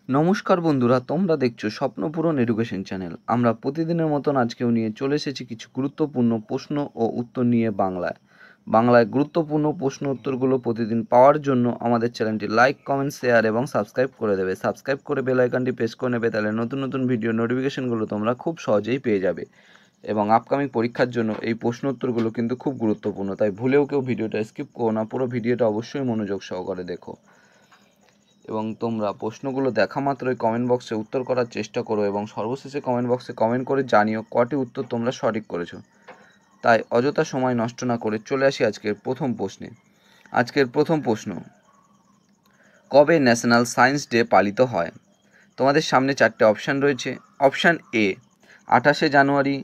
নমস্কার বন্ধুরা, তোমরা দেখছো স্বপ্নপূরণ এডুকেশন চ্যানেল। আমরা প্রতিদিনের মতন আজকেও নিয়ে চলে এসেছি কিছু গুরুত্বপূর্ণ প্রশ্ন ও উত্তর নিয়ে বাংলায় গুরুত্বপূর্ণ প্রশ্ন উত্তরগুলো প্রতিদিন পাওয়ার জন্য আমাদের চ্যানেলটি লাইক, কমেন্ট, শেয়ার এবং সাবস্ক্রাইব করে দেবে। সাবস্ক্রাইব করে বেল আইকনটি প্রেস করে নেবে, তাহলে নতুন নতুন ভিডিও নোটিফিকেশনগুলো তোমরা খুব সহজেই পেয়ে যাবে। এবং আপকামিং পরীক্ষার জন্য এই প্রশ্ন উত্তরগুলো কিন্তু খুব গুরুত্বপূর্ণ, তাই ভুলেও কেউ ভিডিওটা স্কিপ করো না, পুরো ভিডিওটা অবশ্যই মনোযোগ সহকারে দেখো। এবং তোমরা প্রশ্নগুলো দেখা মাত্রই কমেন্ট বক্সে উত্তর করার চেষ্টা করো এবং সর্বশেষে কমেন্ট বক্সে কমেন্ট করে জানিও কটি উত্তর তোমরা সঠিক করেছো। তাই অযথা সময় নষ্ট না করে চলে আসি আজকের প্রথম প্রশ্নে। আজকের প্রথম প্রশ্ন, কবে ন্যাশনাল সায়েন্স ডে পালিত হয়? তোমাদের সামনে চারটে অপশান রয়েছে। অপশান এ 28শে জানুয়ারি,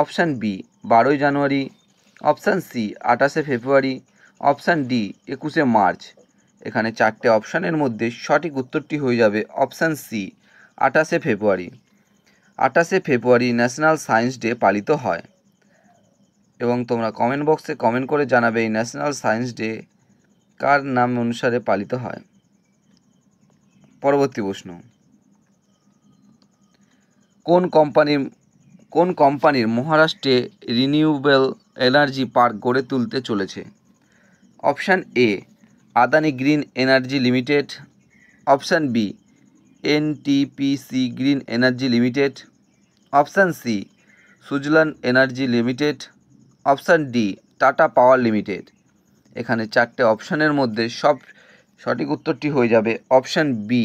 অপশান বি 12ই জানুয়ারি, অপশান সি 28শে ফেব্রুয়ারি, অপশান ডি 21শে মার্চ। এখানে চারটে অপশানের মধ্যে সঠিক উত্তরটি হয়ে যাবে অপশান সি 28শে ফেব্রুয়ারি। 28শে ফেব্রুয়ারি ন্যাশনাল সায়েন্স ডে পালিত হয়। এবং তোমরা কমেন্ট বক্সে কমেন্ট করে জানাবে এই ন্যাশনাল সায়েন্স ডে কার নাম অনুসারে পালিত হয়। পরবর্তী প্রশ্ন, কোন কোম্পানির মহারাষ্ট্রে রিনিউয়েবল এনার্জি পার্ক গড়ে তুলতে চলেছে? Option A Adani green energy limited, option B NTPC green energy limited, option C Suzlon energy limited, option D Tata power limited. এখানে চারটে অপশানের মধ্যে সঠিক উত্তরটি হয়ে যাবে option B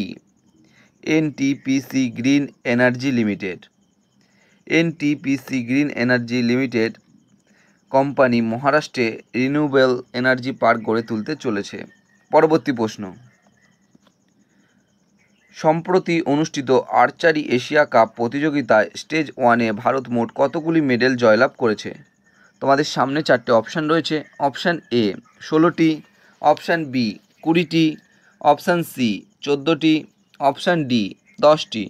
NTPC green energy limited. NTPC green energy limited company মহারাষ্ট্রে রিনিউয়েবল এনার্জি পার্ক গড়ে তুলতে চলেছে। পরবর্তী প্রশ্ন, সম্প্রতি অনুষ্ঠিত আর্চারি এশিয়া কাপ প্রতিযোগিতায় স্টেজ 1-এ ভারত মোট কতগুলি মেডেল জয়লাভ করেছে? তোমাদের সামনে চারটে অপশান রয়েছে। অপশান এ 16টি, অপশান বি 20টি, অপশান সি 14টি, অপশান ডি 10টি।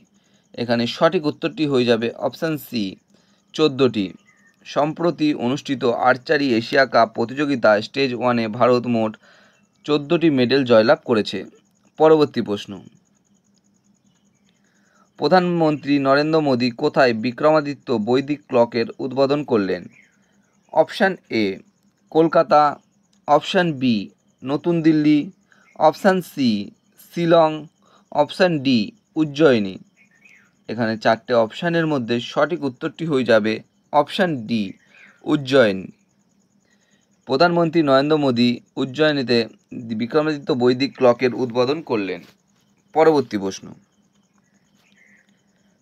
এখানে সঠিক উত্তরটি হয়ে যাবে অপশান সি 14টি। সম্প্রতি অনুষ্ঠিত আর্চারি এশিয়া কাপ প্রতিযোগিতায় স্টেজ 1-এ ভারত মোট 14টি মেডেল জয়লাভ করেছে। পরবর্তী প্রশ্ন, প্রধানমন্ত্রী নরেন্দ্র মোদী কোথায় বিক্রমাদিত্য বৈদিক ক্লকের উদ্বোধন করলেন? Option A Kolkata, option B নতুন Delhi, option C Shillong, option D Ujjayini. এখানে চারটে অপশানের মধ্যে সঠিক উত্তরটি হয়ে যাবে অপশান ডি উজ্জয়িন। প্রধানমন্ত্রী নরেন্দ্র মোদী উজ্জয়িনীতে বিক্রমাদিত্য বৈদিক ক্লকের উদ্বোধন করলেন। পরবর্তী প্রশ্ন,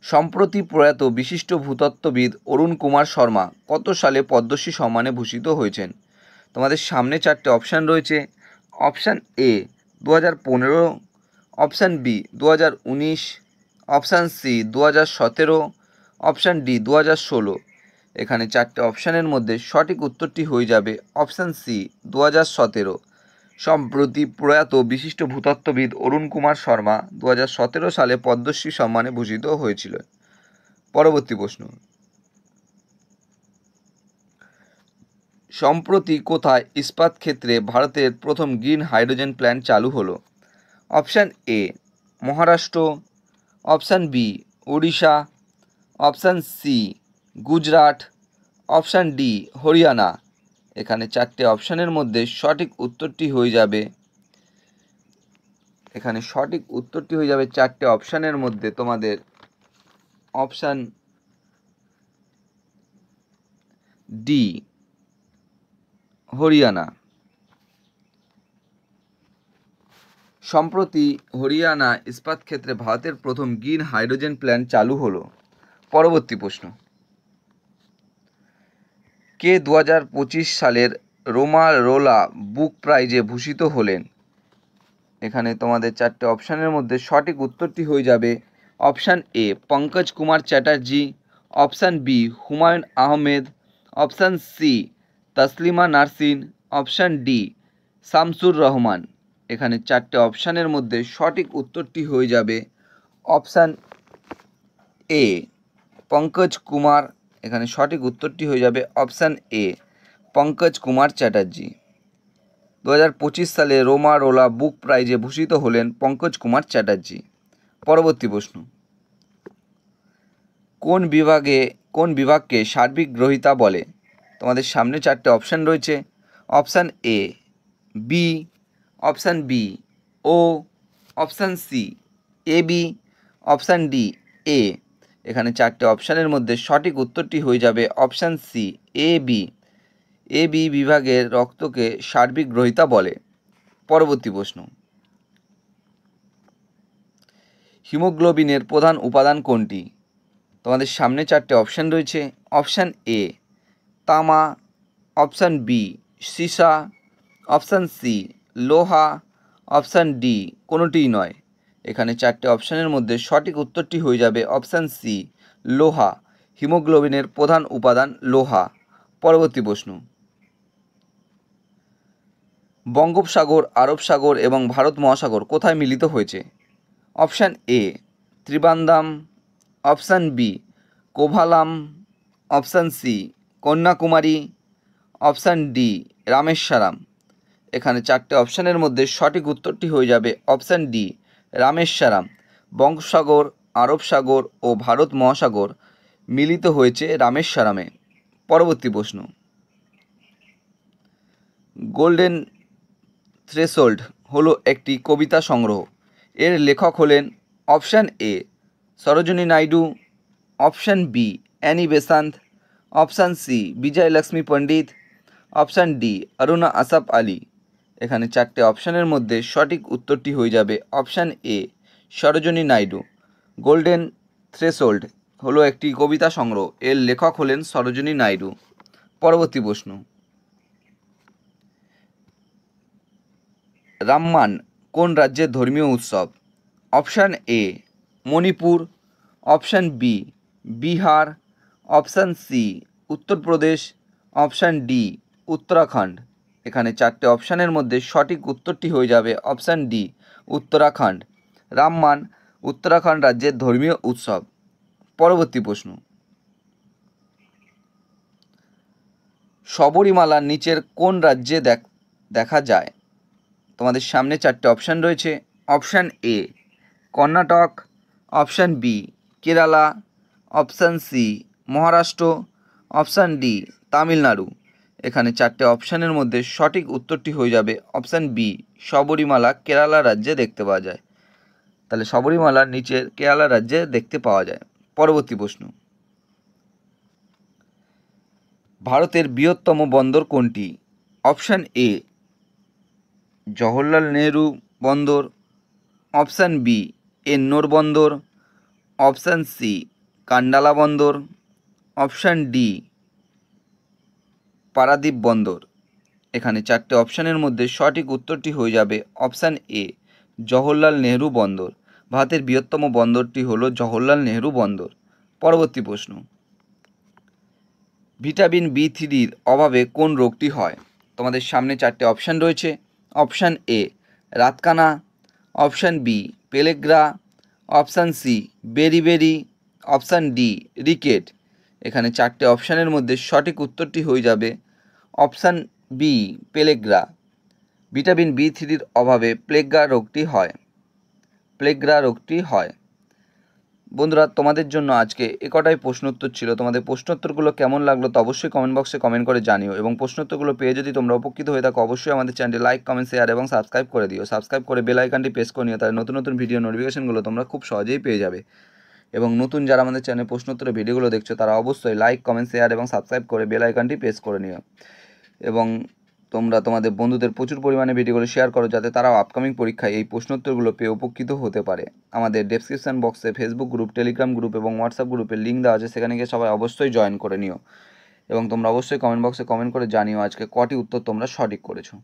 সম্প্রতি প্রয়াত বিশিষ্ট ভূতত্ত্ববিদ অরুণ কুমার শর্মা কত সালে পদ্মশ্রী সম্মানে ভূষিত হয়েছেন? তোমাদের সামনে চারটে অপশান রয়েছে। Option A 2015, option B 2019, option C 2017, option D 2016। এখানে চারটে অপশানের মধ্যে সঠিক উত্তরটি হয়ে যাবে অপশান সি 2017। সম্প্রতি প্রয়াত বিশিষ্ট ভূতত্ত্ববিদ অরুণ কুমার শর্মা 2017 সালে পদ্মশ্রী সম্মানে ভূষিত হয়েছিল। পরবর্তী প্রশ্ন, সম্প্রতি কোথায় ইস্পাত ক্ষেত্রে ভারতের প্রথম গ্রিন হাইড্রোজেন প্ল্যান্ট চালু হলো? Option A Maharashtra, option B Odisha, option C Gujarat, option D Haryana. এখানে চারটে অপশানের মধ্যে সঠিক উত্তরটি হয়ে যাবে চারটে অপশানের মধ্যে তোমাদের অপশান ডি হরিয়ানা। সম্প্রতি হরিয়ানা ইস্পাত ক্ষেত্রে ভারতের প্রথম গ্রিন হাইড্রোজেন প্ল্যান্ট চালু হলো। পরবর্তী প্রশ্ন, কে 2025 সালের রোমারোলা বুক প্রাইজে ভূষিত হলেন? এখানে তোমাদের চারটে অপশানের মধ্যে সঠিক উত্তরটি হয়ে যাবে option A Pankaj Kumar Chatterjee, option B Humayun Ahmed, option C Taslima Nasrin, option D Shamsur Rahman. এখানে চারটে অপশানের মধ্যে সঠিক উত্তরটি হয়ে যাবে অপশান এ পঙ্কজ কুমার। এখানে সঠিক উত্তরটি হয়ে যাবে অপশান এ পঙ্কজ কুমার চ্যাটার্জি। 2025 সালে রোমারোলা বুক প্রাইজে ভূষিত হলেন পঙ্কজ কুমার চ্যাটার্জি। পরবর্তী প্রশ্ন, কোন বিভাগকে সার্বিক গ্রহিতা বলে? তোমাদের সামনে 4টে অপশান রয়েছে। Option A B, option B O, option C A B, option D A. এখানে 4টে অপশানের মধ্যে সঠিক উত্তরটি হয়ে যাবে option C A B. A B বিভাগের রক্তকে সার্বিক গ্রহিতা বলে। পরবর্তী প্রশ্ন, হিমোগ্লোবিনের প্রধান উপাদান কোনটি? তোমাদের সামনে 4টে অপশান রয়েছে। অপশান এ তামা, অপশান বি সীসা, অপশান সি লোহা, অপশান ডি কোনোটিই নয়। এখানে 4টে অপশানের মধ্যে সঠিক উত্তরটি হয়ে যাবে অপশান সি লোহা। হিমোগ্লোবিনের প্রধান উপাদান লোহা। পরবর্তী প্রশ্ন, বঙ্গোপসাগর, আরব সাগর এবং ভারত মহাসাগর কোথায় মিলিত হয়েছে? Option A Trivandrum, option B Kovalam, option C Kanyakumari, option D Rameswaram. এখানে 4টে অপশানের মধ্যে সঠিক উত্তরটি হয়ে যাবে অপশান ডি রামেশ্বরম। বঙ্গোপসাগর, আরব সাগর ও ভারত মহাসাগর মিলিত হয়েছে রামেশ্বরমে। পরবর্তী প্রশ্ন, গোল্ডেন থ্রেশোল্ড হলো একটি কবিতা সংগ্রহ। এর লেখক হলেন option A Sarojini Naidu, option B Annie Besant, option C Vijay Lakshmi Pandit, option D Aruna Asaf Ali. এখানে 4টে অপশানের মধ্যে সঠিক উত্তরটি হয়ে যাবে option A Sarojini Naidu. Golden threshold হলো একটি কবিতা সংগ্রহ। এর লেখক হলেন সরোজিনী নাইডু। পরবর্তী প্রশ্ন, রামমান কোন রাজ্যের ধর্মীয় উৎসব? Option A Manipur, option B Bihar, option C Uttar Pradesh, option D Uttarakhand. এখানে 4টে অপশানের মধ্যে সঠিক উত্তরটি হয়ে যাবে অপশান ডি উত্তরাখণ্ড। রামমান উত্তরাখণ্ড রাজ্যের ধর্মীয় উৎসব। পরবর্তী প্রশ্ন, শবরীমালার নিচের কোন রাজ্যে দেখা যায়? তোমাদের সামনে 4টে অপশান রয়েছে। Option A Karnataka, option B Kerala, option C Maharashtra, option D Tamil Nadu. এখানে 4টে অপশানের মধ্যে সঠিক উত্তরটি হয়ে যাবে অপশান বি শবরীমালা কেরালা রাজ্যে দেখতে পাওয়া যায়। তাহলে শবরীমালার নিচের কেরালা রাজ্যে দেখতে পাওয়া যায়। পরবর্তী প্রশ্ন, ভারতের বৃহত্তম বন্দর কোনটি? অপশান এ জওহরলাল নেহরু বন্দর, অপশান বি এন্নোর বন্দর, অপশান সি কান্ডালা বন্দর, অপশান ডি পারাদ্বীপ বন্দর। এখানে 4টে অপশানের মধ্যে সঠিক উত্তরটি হয়ে যাবে অপশান এ জওহরলাল নেহরু বন্দর। ভারতের বৃহত্তম বন্দরটি হলো জওহরলাল নেহরু বন্দর। পরবর্তী প্রশ্ন, ভিটামিন বি3-র অভাবে কোন রোগটি হয়? তোমাদের সামনে 4টে অপশান রয়েছে। অপশান এ রাতকানা, option B pellagra, option C beriberi, option D rickets. এখানে 4টে অপশানের মধ্যে সঠিক উত্তরটি হয়ে যাবে অপশান বি পেলেগ্রা। ভিটামিন বি3-র অভাবে প্লেগ্রা রোগটি হয়। বন্ধুরা, তোমাদের জন্য আজকে কটাই প্রশ্নোত্তর ছিল। তোমাদের প্রশ্নোত্তরগুলো কেমন লাগলো তো অবশ্যই কমেন্ট বক্সে কমেন্ট করে জানিও, এবং প্রশ্নোত্তরগুলো পেয়ে যদি তোমরা উপকৃত হয়ে থাকো অবশ্যই আমাদের চ্যানেলটি লাইক, কমেন্ট, শেয়ার এবং সাবস্ক্রাইব করে দিও। সাবস্ক্রাইব করে বেল আইকনটি প্রেস করে নিও, তাহলে নতুন নতুন ভিডিও নোটিফিকেশনগুলো তোমরা খুব সহজেই পেয়ে যাবে। এবং নতুন যারা আমাদের চ্যানেলে প্রশ্নোত্তরের ভিডিওগুলো দেখছো তারা অবশ্যই লাইক, কমেন্ট, শেয়ার এবং সাবস্ক্রাইব করে বেল আইকনটি প্রেস করে নিও, এবং তোমরা তোমাদের বন্ধুদের প্রচুর পরিমাণে ভিডিওগুলো শেয়ার করো যাতে তারাও আপকামিং পরীক্ষায় এই প্রশ্নোত্তরগুলো পেয়ে উপকৃত হতে পারে। আমাদের ডেসক্রিপশন বক্সে ফেসবুক গ্রুপ, টেলিগ্রাম গ্রুপ এবং হোয়াটসঅ্যাপ গ্রুপের লিঙ্ক দেওয়া আছে, সেখানে গিয়ে সবাই অবশ্যই জয়েন করে নিও, এবং তোমরা অবশ্যই কমেন্ট বক্সে কমেন্ট করে জানিও আজকে কটি উত্তর তোমরা সঠিক করেছো।